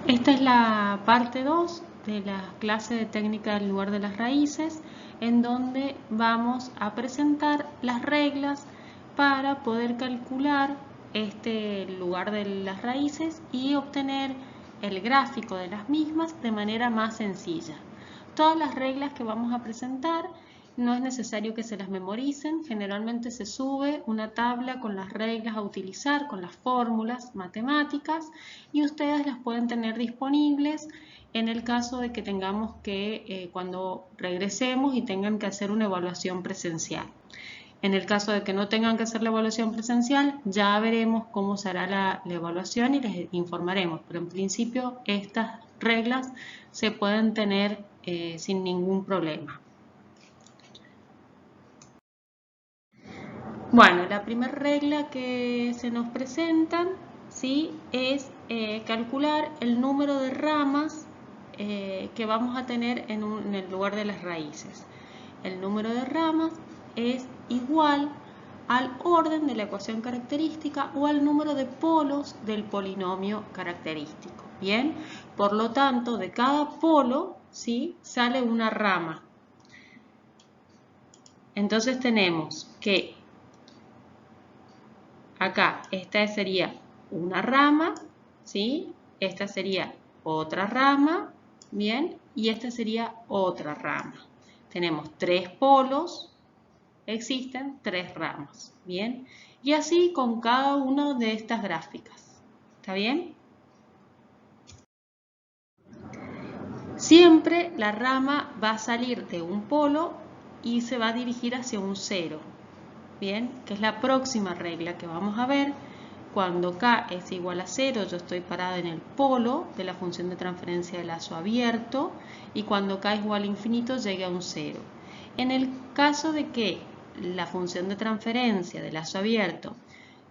Esta es la parte 2 de la clase de técnica del lugar de las raíces, en donde vamos a presentar las reglas para poder calcular este lugar de las raíces y obtener el gráfico de las mismas de manera más sencilla. Todas las reglas que vamos a presentar no es necesario que se las memoricen, generalmente se sube una tabla con las reglas a utilizar, con las fórmulas matemáticas, y ustedes las pueden tener disponibles en el caso de que tengamos que, cuando regresemos y tengan que hacer una evaluación presencial. En el caso de que no tengan que hacer la evaluación presencial, ya veremos cómo será la evaluación y les informaremos, pero en principio estas reglas se pueden tener sin ningún problema. Bueno, la primera regla que se nos presenta, ¿sí?, es calcular el número de ramas que vamos a tener en el lugar de las raíces. El número de ramas es igual al orden de la ecuación característica o al número de polos del polinomio característico. Bien, por lo tanto, de cada polo, ¿sí?, sale una rama. Entonces tenemos que acá esta sería una rama, ¿sí?, esta sería otra rama, bien, y esta sería otra rama. Tenemos tres polos, existen tres ramas, bien, y así con cada una de estas gráficas. ¿Está bien? Siempre la rama va a salir de un polo y se va a dirigir hacia un cero, bien, que es la próxima regla que vamos a ver. Cuando k es igual a 0, yo estoy parada en el polo de la función de transferencia de lazo abierto, y cuando k es igual a infinito llegue a un 0. En el caso de que la función de transferencia de lazo abierto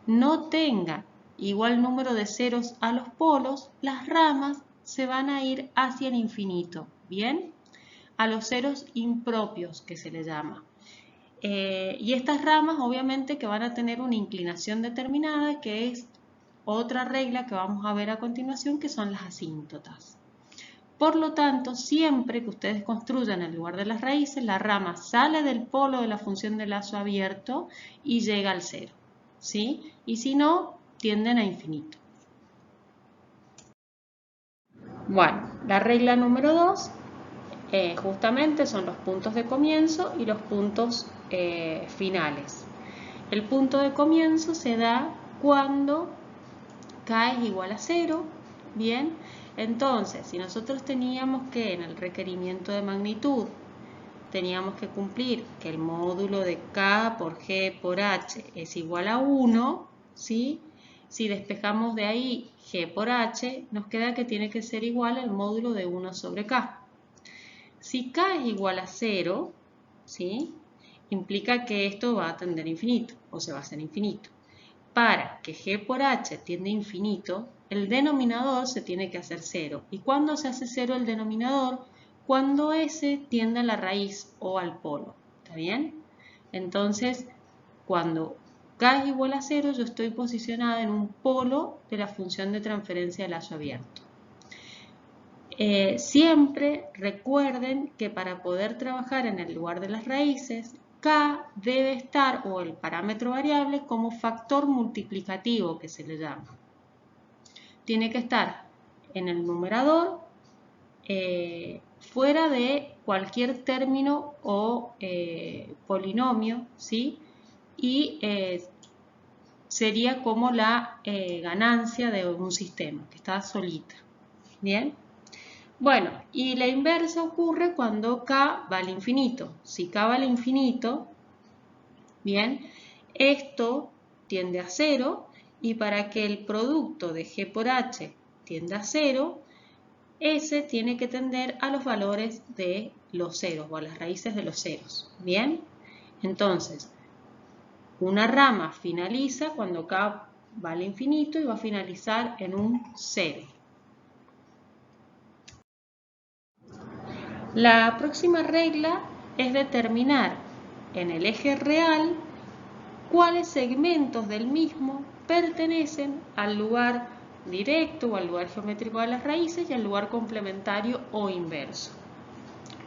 no tenga igual número de ceros a los polos, las ramas se van a ir hacia el infinito, ¿bien? A los ceros impropios, que se le llama. Y estas ramas obviamente que van a tener una inclinación determinada, que es otra regla que vamos a ver a continuación, que son las asíntotas. Por lo tanto, siempre que ustedes construyan el lugar de las raíces, la rama sale del polo de la función de lazo abierto y llega al cero, ¿sí? Y si no, tienden a infinito. Bueno, la regla número 2 justamente son los puntos de comienzo y los puntos finales. El punto de comienzo se da cuando k es igual a 0, ¿bien? Entonces, si nosotros teníamos que en el requerimiento de magnitud teníamos que cumplir que el módulo de k por g por h es igual a 1, ¿sí? Si despejamos de ahí g por h, nos queda que tiene que ser igual al módulo de 1 sobre k. Si k es igual a 0, ¿sí?, implica que esto va a tender a infinito, o se va a hacer infinito. Para que g por h tiende a infinito, el denominador se tiene que hacer 0. ¿Y cuándo se hace 0 el denominador? Cuando s tiende a la raíz o al polo. ¿Está bien? Entonces, cuando k es igual a 0, yo estoy posicionada en un polo de la función de transferencia de lazo abierto. Siempre recuerden que para poder trabajar en el lugar de las raíces, k debe estar, o el parámetro variable, como factor multiplicativo, que se le llama. Tiene que estar en el numerador, fuera de cualquier término o polinomio, ¿sí? Y sería como la ganancia de un sistema, que está solita. ¿Bien? Bueno, y la inversa ocurre cuando k va al infinito. Si k va al infinito, bien, esto tiende a 0, y para que el producto de g por h tienda a 0, s tiene que tender a los valores de los ceros, o a las raíces de los ceros. Bien, entonces, una rama finaliza cuando k va al infinito y va a finalizar en un 0. La próxima regla es determinar en el eje real cuáles segmentos del mismo pertenecen al lugar directo o al lugar geométrico de las raíces y al lugar complementario o inverso.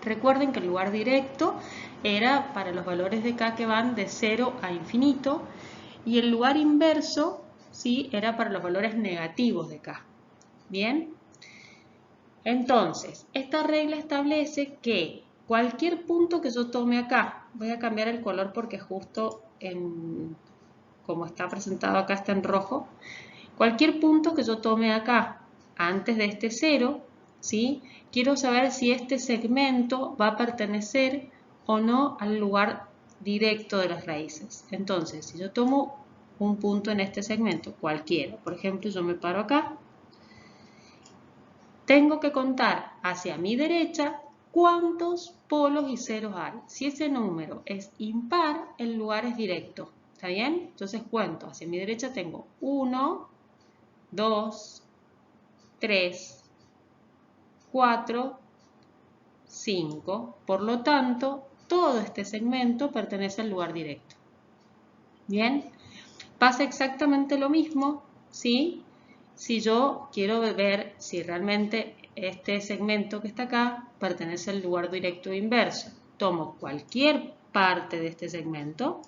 Recuerden que el lugar directo era para los valores de k que van de 0 a infinito y el lugar inverso, ¿sí?, era para los valores negativos de k. ¿Bien? Entonces, esta regla establece que cualquier punto que yo tome acá, voy a cambiar el color porque justo como está presentado acá está en rojo, cualquier punto que yo tome acá antes de este 0, ¿sí?, quiero saber si este segmento va a pertenecer o no al lugar directo de las raíces. Entonces, si yo tomo un punto en este segmento, cualquiera, por ejemplo, yo me paro acá, tengo que contar hacia mi derecha cuántos polos y ceros hay. Si ese número es impar, el lugar es directo. ¿Está bien? Entonces cuento. Hacia mi derecha tengo 1, 2, 3, 4, 5. Por lo tanto, todo este segmento pertenece al lugar directo. ¿Bien? Pasa exactamente lo mismo, ¿sí?, si yo quiero ver si realmente este segmento que está acá pertenece al lugar directo e inverso. Tomo cualquier parte de este segmento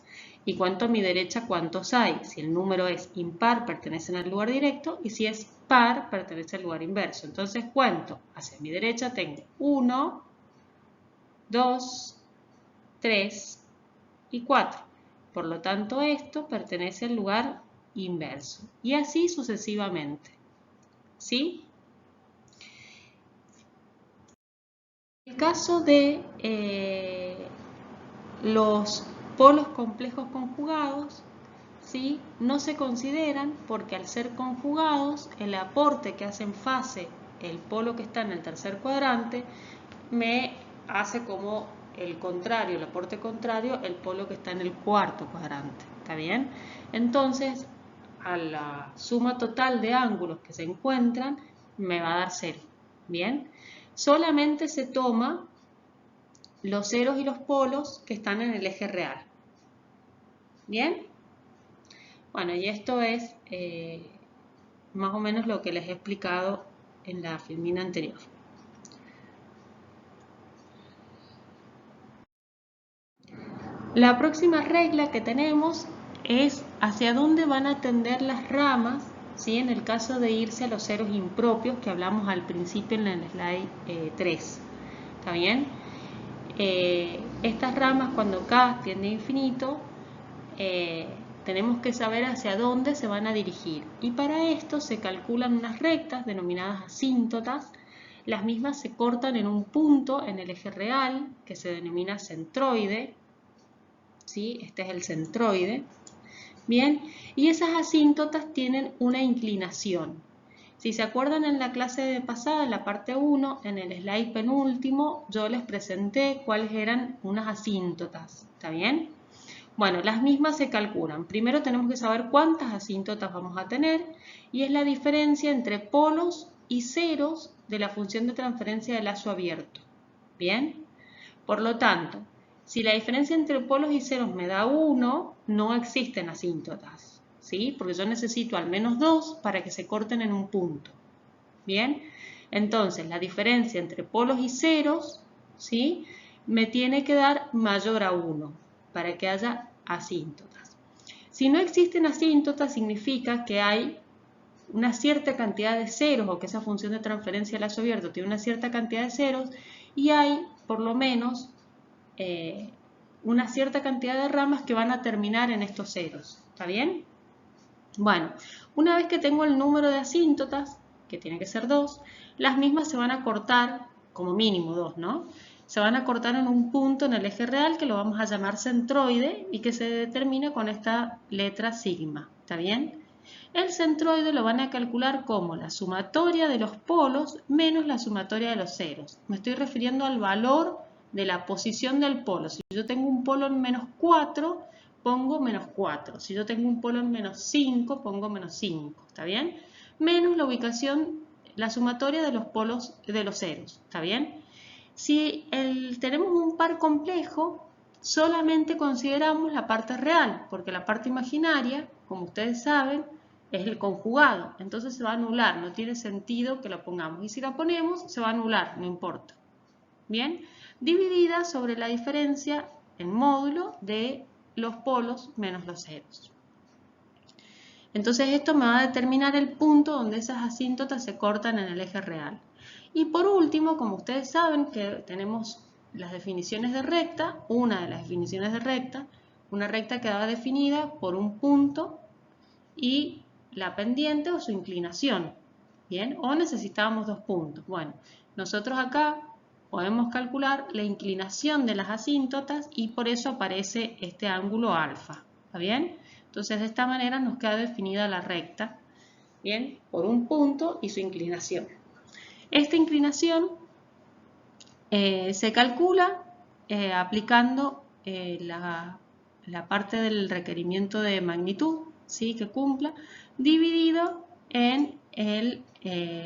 y cuento a mi derecha cuántos hay. Si el número es impar, pertenecen al lugar directo, y si es par, pertenece al lugar inverso. Entonces cuento, hacia mi derecha tengo 1, 2, 3 y 4. Por lo tanto, esto pertenece al lugar inverso. Y así sucesivamente. ¿Sí? En el caso de los polos complejos conjugados, ¿sí?, no se consideran porque al ser conjugados, el aporte que hace en fase el polo que está en el tercer cuadrante me hace como el contrario, el aporte contrario, el polo que está en el cuarto cuadrante. ¿Está bien? Entonces, a la suma total de ángulos que se encuentran, me va a dar 0. ¿Bien? Solamente se toma los ceros y los polos que están en el eje real. ¿Bien? Bueno, y esto es más o menos lo que les he explicado en la filmina anterior. La próxima regla que tenemos es hacia dónde van a tender las ramas, ¿sí?, en el caso de irse a los ceros impropios que hablamos al principio en el slide 3. ¿Está bien? Estas ramas, cuando k tiende a infinito, tenemos que saber hacia dónde se van a dirigir. Y para esto se calculan unas rectas denominadas asíntotas. Las mismas se cortan en un punto en el eje real, que se denomina centroide. ¿Sí? Este es el centroide. Bien, y esas asíntotas tienen una inclinación. Si se acuerdan, en la clase pasada, en la parte 1, en el slide penúltimo, yo les presenté cuáles eran unas asíntotas. ¿Está bien? Bueno, las mismas se calculan. Primero tenemos que saber cuántas asíntotas vamos a tener, y es la diferencia entre polos y ceros de la función de transferencia de lazo abierto. ¿Bien? Por lo tanto, si la diferencia entre polos y ceros me da 1, no existen asíntotas, ¿sí? Porque yo necesito al menos 2 para que se corten en un punto. ¿Bien? Entonces, la diferencia entre polos y ceros, ¿sí?, me tiene que dar mayor a 1 para que haya asíntotas. Si no existen asíntotas, significa que hay una cierta cantidad de ceros, o que esa función de transferencia de lazo abierto tiene una cierta cantidad de ceros, y hay por lo menos una cierta cantidad de ramas que van a terminar en estos ceros. ¿Está bien? Bueno, una vez que tengo el número de asíntotas, que tiene que ser 2, las mismas se van a cortar, como mínimo 2, ¿no? Se van a cortar en un punto en el eje real que lo vamos a llamar centroide y que se determina con esta letra sigma. ¿Está bien? El centroide lo van a calcular como la sumatoria de los polos menos la sumatoria de los ceros. Me estoy refiriendo al valor de la posición del polo. Si yo tengo un polo en menos 4, pongo menos 4. Si yo tengo un polo en menos 5, pongo menos 5. ¿Está bien? Menos la ubicación, la sumatoria de los polos de los ceros. ¿Está bien? Si tenemos un par complejo, solamente consideramos la parte real, porque la parte imaginaria, como ustedes saben, es el conjugado, entonces se va a anular, no tiene sentido que lo pongamos. Y si la ponemos, se va a anular, no importa. Bien, dividida sobre la diferencia en módulo de los polos menos los ceros. Entonces esto me va a determinar el punto donde esas asíntotas se cortan en el eje real. Y por último, como ustedes saben que tenemos las definiciones de recta, una de las definiciones de recta, una recta quedaba definida por un punto y la pendiente o su inclinación. Bien, o necesitábamos dos puntos. Bueno, nosotros acá podemos calcular la inclinación de las asíntotas y por eso aparece este ángulo alfa. ¿Está bien? Entonces de esta manera nos queda definida la recta, bien, por un punto y su inclinación. Esta inclinación se calcula aplicando la parte del requerimiento de magnitud, ¿sí?, que cumpla, dividido en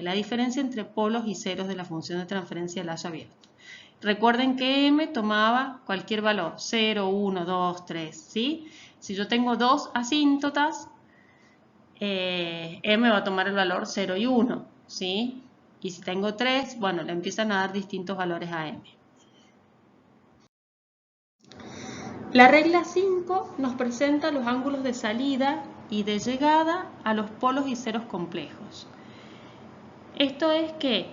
la diferencia entre polos y ceros de la función de transferencia del haya abierto. Recuerden que m tomaba cualquier valor, 0, 1, 2, 3, ¿sí? Si yo tengo dos asíntotas, m va a tomar el valor 0 y 1, ¿sí? Y si tengo 3, bueno, le empiezan a dar distintos valores a m. La regla 5 nos presenta los ángulos de salida y de llegada a los polos y ceros complejos. Esto es que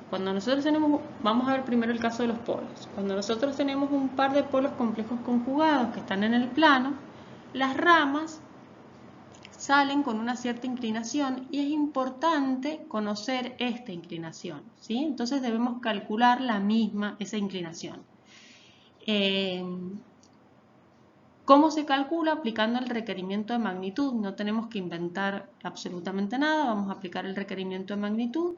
cuando nosotros tenemos, vamos a ver primero el caso de los polos. Cuando nosotros tenemos un par de polos complejos conjugados que están en el plano, las ramas salen con una cierta inclinación y es importante conocer esta inclinación, ¿sí? Entonces debemos calcular esa inclinación. ¿Cómo se calcula? Aplicando el requerimiento de magnitud. No tenemos que inventar absolutamente nada, vamos a aplicar el requerimiento de magnitud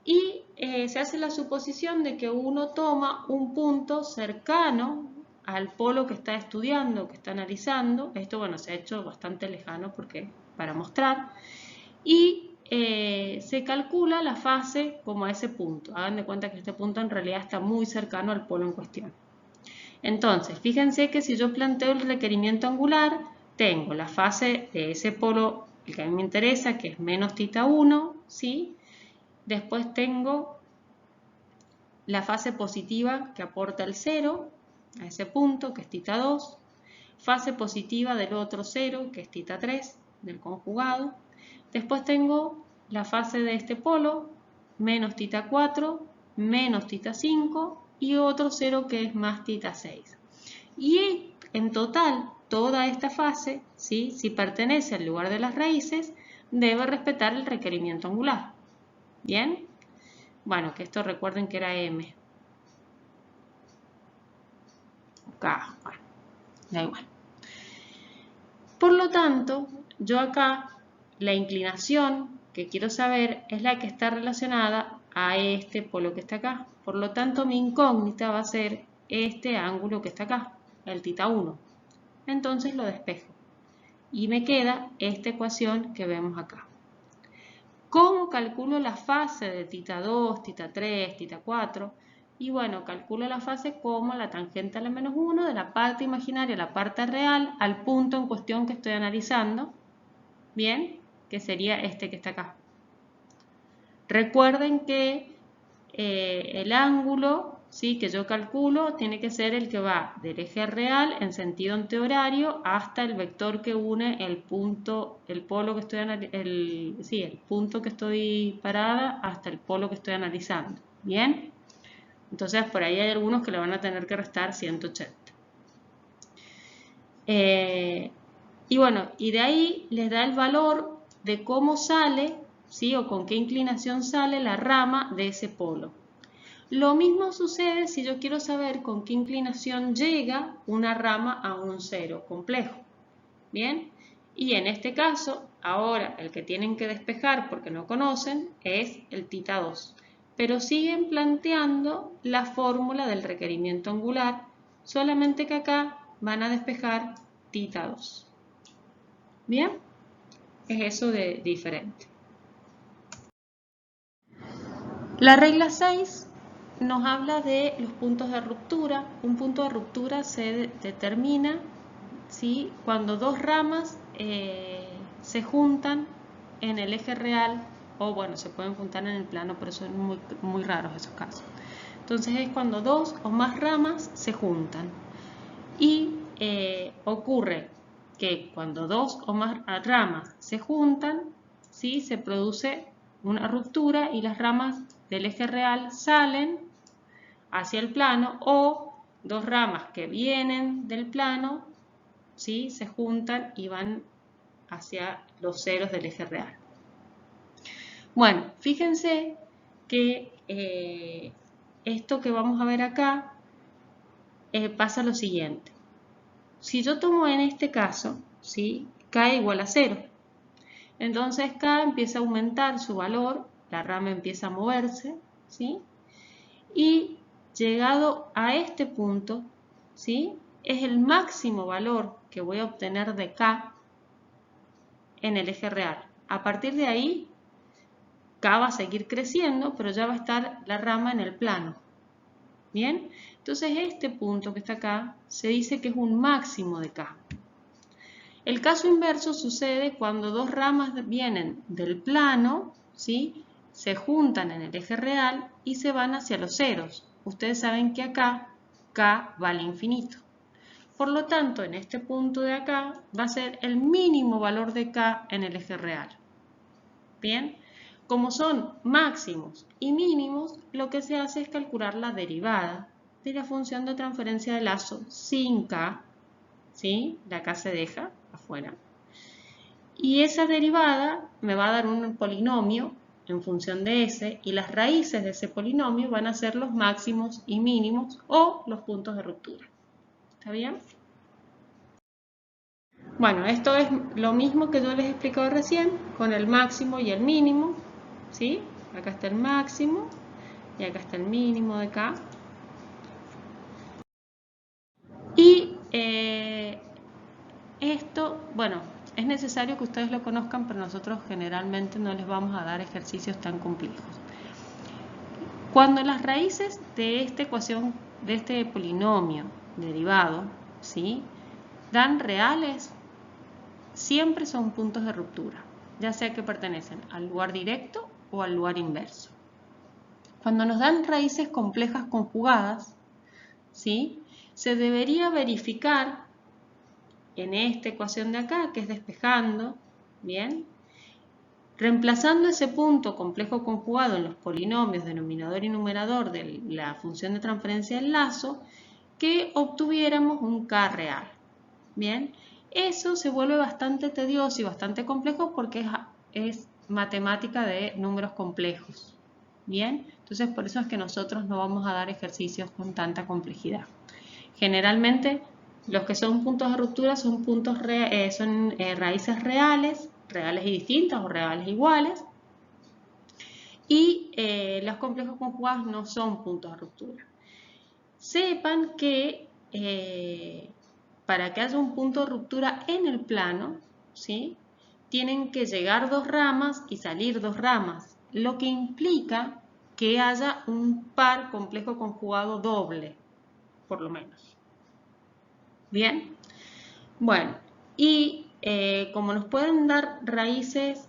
y se hace la suposición de que uno toma un punto cercano al polo que está estudiando, que está analizando. Esto, bueno, se ha hecho bastante lejano para mostrar. Y se calcula la fase como a ese punto. Hagan de cuenta que este punto en realidad está muy cercano al polo en cuestión. Entonces, fíjense que si yo planteo el requerimiento angular, tengo la fase de ese polo, el que a mí me interesa, que es menos θ 1, ¿sí? Después tengo la fase positiva que aporta el 0 a ese punto, que es θ 2. Fase positiva del otro 0, que es θ 3, del conjugado. Después tengo la fase de este polo, menos θ 4, menos θ 5 y otro 0 que es más θ 6. Y en total, toda esta fase, ¿sí?, si pertenece al lugar de las raíces, debe respetar el requerimiento angular. ¿Bien? Bueno, que esto recuerden que era m. Acá, bueno, da igual. Por lo tanto, yo acá, la inclinación que quiero saber es la que está relacionada a este polo que está acá. Por lo tanto, mi incógnita va a ser este ángulo que está acá, el θ 1. Entonces lo despejo. Y me queda esta ecuación que vemos acá. ¿Cómo calculo la fase de θ 2, θ 3, θ 4? Y bueno, calculo la fase como la tangente a la menos 1 de la parte imaginaria a la parte real al punto en cuestión que estoy analizando. Bien, que sería este que está acá. Recuerden que el ángulo, ¿sí?, que yo calculo tiene que ser el que va del eje real en sentido antihorario hasta el vector que une el punto, el polo que estoy el punto que estoy parada hasta el polo que estoy analizando. Bien, entonces por ahí hay algunos que le van a tener que restar 180. Y bueno, y de ahí les da el valor de cómo sale, ¿sí?, o con qué inclinación sale la rama de ese polo. Lo mismo sucede si yo quiero saber con qué inclinación llega una rama a un cero complejo. Bien, y en este caso, ahora el que tienen que despejar porque no conocen es el θ 2. Pero siguen planteando la fórmula del requerimiento angular, solamente que acá van a despejar θ 2. Bien, es eso de diferente. La regla 6 nos habla de los puntos de ruptura. Un punto de ruptura se determina, ¿sí?, cuando dos ramas se juntan en el eje real, o bueno, se pueden juntar en el plano, pero son muy raros esos casos. Entonces es cuando dos o más ramas se juntan. Y ocurre que cuando dos o más ramas se juntan, ¿sí?, se produce una ruptura y las ramas del eje real salen hacia el plano, o dos ramas que vienen del plano, ¿sí?, se juntan y van hacia los ceros del eje real. Bueno, fíjense que esto que vamos a ver acá pasa lo siguiente. Si yo tomo en este caso, ¿sí?, K igual a 0. Entonces K empieza a aumentar su valor, la rama empieza a moverse, ¿sí?, y llegado a este punto, ¿sí?, es el máximo valor que voy a obtener de K en el eje real. A partir de ahí, K va a seguir creciendo, pero ya va a estar la rama en el plano. Bien, entonces este punto que está acá se dice que es un máximo de K. El caso inverso sucede cuando dos ramas vienen del plano, ¿sí?, se juntan en el eje real y se van hacia los ceros. Ustedes saben que acá K vale infinito. Por lo tanto, en este punto de acá va a ser el mínimo valor de K en el eje real. Bien, como son máximos y mínimos, lo que se hace es calcular la derivada de la función de transferencia de lazo sin K, ¿sí?, la K se deja afuera. Y esa derivada me va a dar un polinomio en función de S, y las raíces de ese polinomio van a ser los máximos y mínimos o los puntos de ruptura. ¿Está bien? Bueno, esto es lo mismo que yo les he explicado recién, con el máximo y el mínimo, ¿sí? Acá está el máximo y acá está el mínimo de K. Y esto, bueno, es necesario que ustedes lo conozcan, pero nosotros generalmente no les vamos a dar ejercicios tan complejos. Cuando las raíces de esta ecuación, de este polinomio derivado, ¿sí?, dan reales, siempre son puntos de ruptura, ya sea que pertenecen al lugar directo o al lugar inverso. Cuando nos dan raíces complejas conjugadas, ¿sí?, se debería verificar en esta ecuación de acá, que es despejando, ¿bien?, reemplazando ese punto complejo conjugado en los polinomios denominador y numerador de la función de transferencia del lazo, que obtuviéramos un K real. Bien, eso se vuelve bastante tedioso y bastante complejo porque es matemática de números complejos. Bien, entonces por eso es que nosotros no vamos a dar ejercicios con tanta complejidad. Generalmente los que son puntos de ruptura son raíces reales y distintas o reales iguales, y los complejos conjugados no son puntos de ruptura. Sepan que para que haya un punto de ruptura en el plano, ¿sí?, tienen que llegar dos ramas y salir dos ramas, lo que implica que haya un par complejo conjugado doble, por lo menos. Bien, bueno, y como nos pueden dar raíces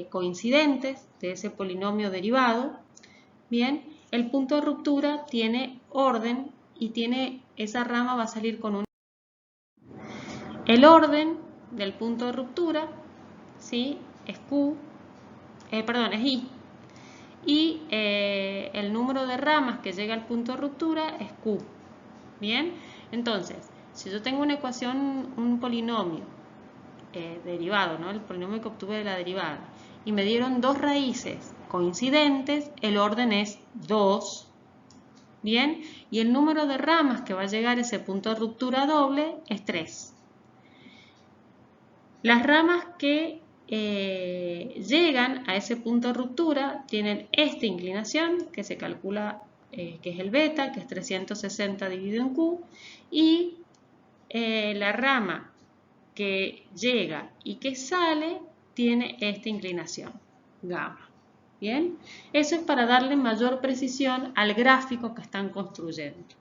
coincidentes de ese polinomio derivado, bien, el punto de ruptura tiene orden y esa rama va a salir con un... El orden del punto de ruptura, ¿sí?, es es I, y el número de ramas que llega al punto de ruptura es Q. Bien, entonces, si yo tengo una ecuación, un polinomio derivado, ¿no?, el polinomio que obtuve de la derivada, y me dieron dos raíces coincidentes, el orden es 2, bien, y el número de ramas que va a llegar a ese punto de ruptura doble es 3. Las ramas que llegan a ese punto de ruptura tienen esta inclinación que se calcula, que es el beta, que es 360 dividido en Q, y la rama que llega y que sale tiene esta inclinación, gamma. Bien, eso es para darle mayor precisión al gráfico que están construyendo.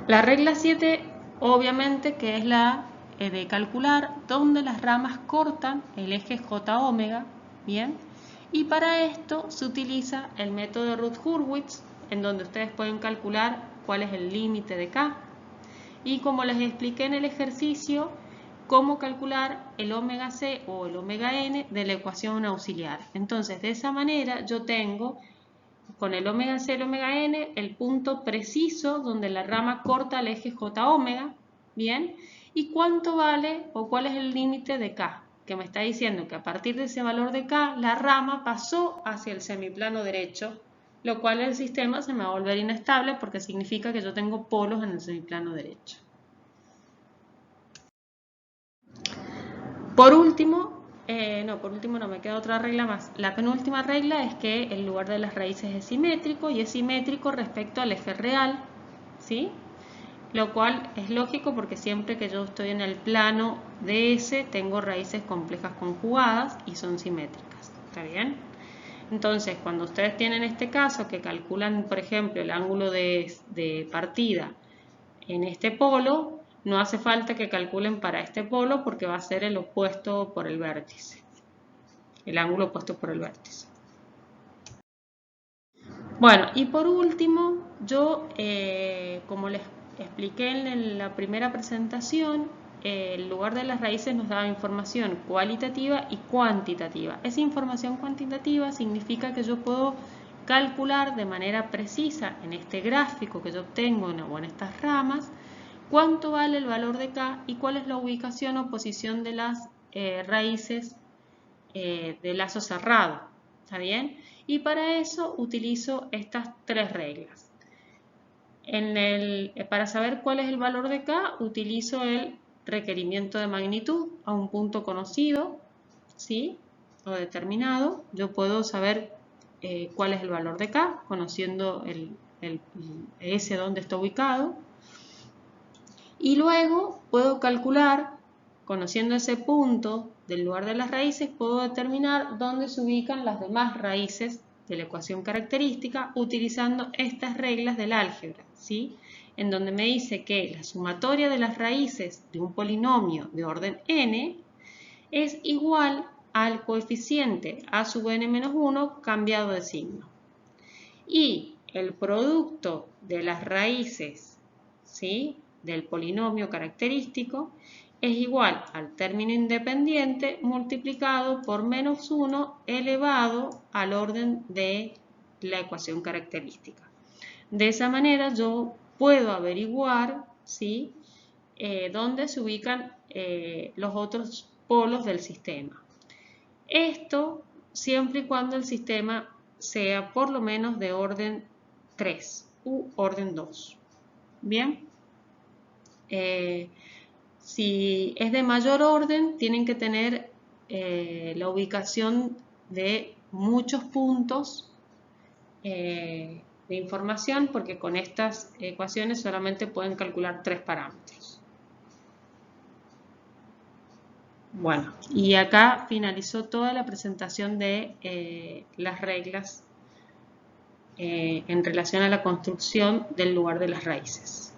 La regla 7, obviamente, que es la de calcular dónde las ramas cortan el eje J omega, ¿bien? Y para esto se utiliza el método de Routh-Hurwitz, en donde ustedes pueden calcular cuál es el límite de K. Y como les expliqué en el ejercicio, cómo calcular el omega C o el omega N de la ecuación auxiliar. Entonces, de esa manera yo tengo con el omega C y el omega N el punto preciso donde la rama corta el eje J omega, ¿bien? Y cuánto vale o cuál es el límite de K, que me está diciendo que a partir de ese valor de K la rama pasó hacia el semiplano derecho, lo cual el sistema se me va a volver inestable porque significa que yo tengo polos en el semiplano derecho. Por último no, me queda otra regla más. La penúltima regla es que el lugar de las raíces es simétrico y es simétrico respecto al eje real, ¿sí? Lo cual es lógico porque siempre que yo estoy en el plano de S tengo raíces complejas conjugadas y son simétricas, ¿está bien? Entonces, cuando ustedes tienen este caso que calculan, por ejemplo, el ángulo de partida en este polo, no hace falta que calculen para este polo porque va a ser el opuesto por el vértice. El ángulo opuesto por el vértice. Bueno, y por último, yo, como les expliqué en la primera presentación, el lugar de las raíces nos da información cualitativa y cuantitativa. Esa información cuantitativa significa que yo puedo calcular de manera precisa en este gráfico que yo obtengo o en estas ramas cuánto vale el valor de K y cuál es la ubicación o posición de las raíces de lazo cerrado, ¿está bien? Y para eso utilizo estas tres reglas. Para saber cuál es el valor de K, utilizo el requerimiento de magnitud a un punto conocido, ¿sí? O determinado. Yo puedo saber cuál es el valor de K, conociendo el S donde está ubicado. Y luego puedo calcular, conociendo ese punto del lugar de las raíces, puedo determinar dónde se ubican las demás raíces de la ecuación característica utilizando estas reglas del álgebra, ¿sí? En donde me dice que la sumatoria de las raíces de un polinomio de orden n es igual al coeficiente a sub n menos 1 cambiado de signo. Y el producto de las raíces, ¿sí?, del polinomio característico es igual al término independiente multiplicado por menos 1 elevado al orden de la ecuación característica. De esa manera yo puedo averiguar, ¿sí?, dónde se ubican los otros polos del sistema. Esto siempre y cuando el sistema sea por lo menos de orden 3 u orden 2. Bien. Si es de mayor orden, tienen que tener la ubicación de muchos puntos de información, porque con estas ecuaciones solamente pueden calcular 3 parámetros. Bueno, y acá finalizó toda la presentación de las reglas en relación a la construcción del lugar de las raíces.